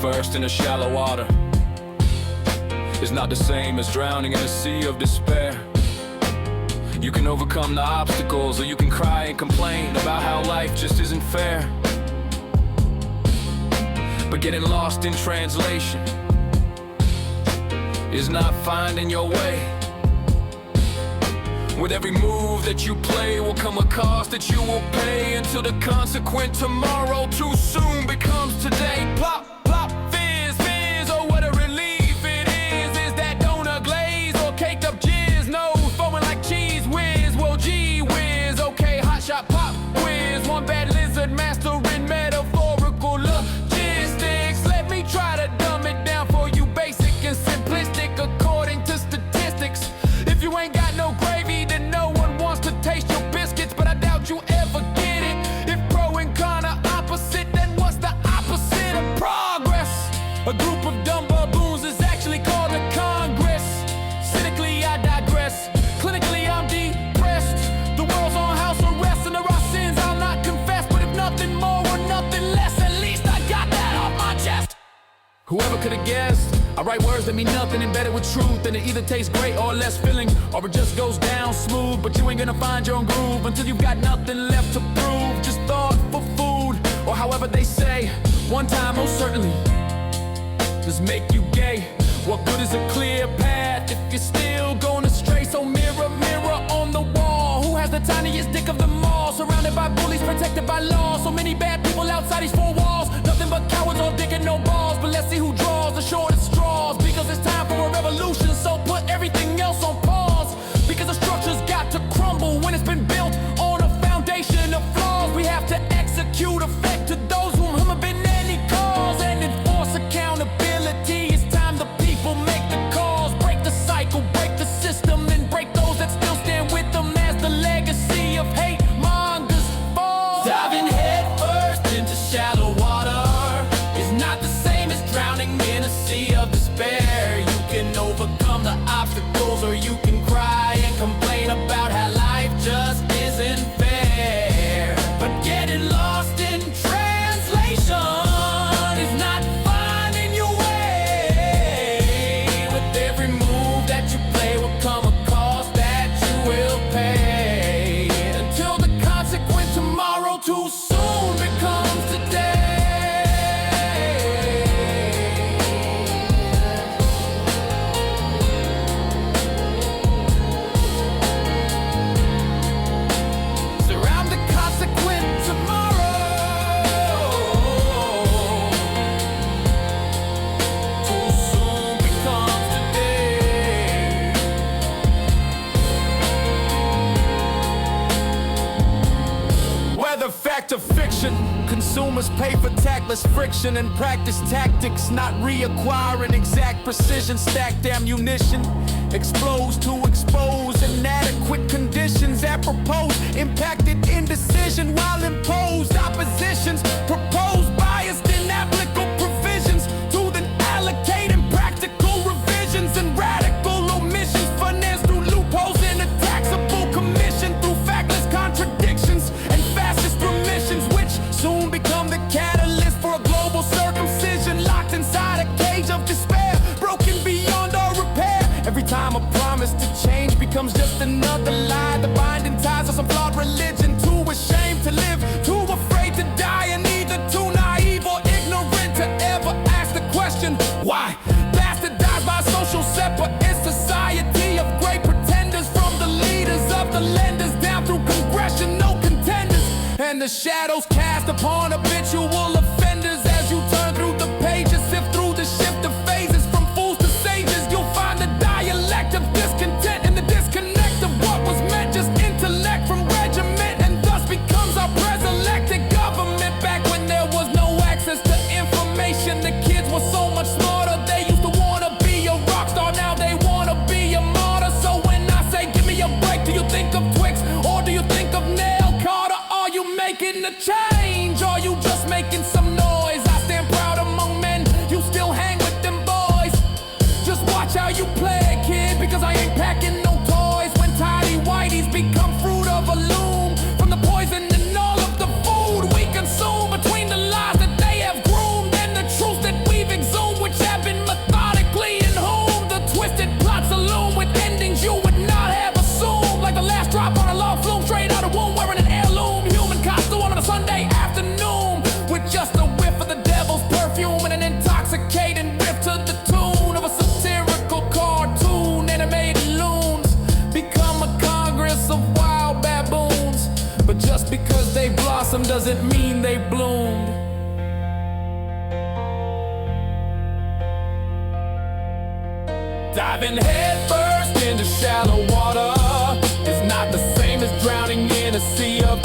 first in the shallow water is not the same as drowning in a sea of despair. You can overcome the obstacles, or you can cry and complain about how life just isn't fair. But getting lost in translation is not finding your way. With every move that you play will come a cost that you will pay, until the consequent tomorrow too soon becomes today. Plop, plop, fizz, fizz, oh what a relief it is that donut glaze or caked up jizz, nose foaming like cheese whiz, well gee whiz, okay, hot shot pop whiz, one bad lizard mastering metaphorical logistics. Let me try to dumb it down for you, basic and simplistic according to statistics. If you ain't got no gravy, then no one wants to taste your biscuits, but I doubt you ever get it. If pro and con are opposite, then what's the opposite of progress? A group of dumb baboons is actually called a Congress. Cynically I digress, clinically I'm depressed. The world's on house arrest and there are sins I'll not confess, but if nothing more or nothing less, at least I got that off my chest. Whoever could've guessed, I write words that mean nothing embedded with truth, and it either tastes great or less filling, or it just goes down smooth. But you ain't gonna find your own groove until you've got nothing left to prove. Just thought for food, or however they say. One time, most certainly, just make you gay. What good is a clear path if you're still going astray? So mirror, mirror on the wall, who has the tiniest dick of them all? Surrounded by bullies, protected by law. So many bad people outside these four walls. Nothing but cowards, all dick and no balls. But let's see who draws the shortest straws, because it's time for a revolution. So put everything else on pause, because the structure's got to crumble when it's been built on a foundation of flaws. We have to execute effect to those whom have been any cause, and enforce accountability. It's time the people make the calls. Break the cycle, break the system, and break those that still stand with them as the legacy of hate mongers fall. Diving head first into shallow water is not the same as drowning in a sea of despair. You can overcome the obstacles, or you can cry and complain about how life just isn't fair. But getting lost in translation is not finding your way. With every move that you play will come a cost that you will pay, until the consequent tomorrow too soon becomes today. Surround the consequent tomorrow, too soon becomes today. Whether fact or fiction, consumers pay for tactless friction and practice tactics, not reacquiring exact precision. Stacked ammunition explodes to expose inadequate conditions. Apropos, impacted indecision while imposed oppositions. Proposed biased inapplicable provisions to then allocate impractical revisions and radical omissions. Finance through loopholes in a taxable commission, through factless contradictions and fascist remissions, which soon become the catalyst for a global circumcision. Locked inside a cage of despair, broken beyond all repair. Every time a promise to change becomes just another lie. The binding ties of some flawed religion, too ashamed to live, too afraid to die, and either too naive or ignorant to ever ask the question why. Bastardized by a social separatist society of great pretenders, from the leaders of the lenders down through congressional contenders, and the shadows cast upon habitual offenders. As you turn through the pages, sift through the shift of phases, from fools to sages, you'll find the dialect of discontent and the disconnect of what was meant just intellect from regiment, and thus becomes our preselected government. Back when there was no access to information, the kids were so much smarter. They used to wanna be a rock star, now they wanna be a martyr. So when I say give me a break, do you think of Twix or do you think of Nail Carter? Are you making a change? Are you just making doesn't mean they bloomed. Diving headfirst into shallow water is not the same as drowning in a sea of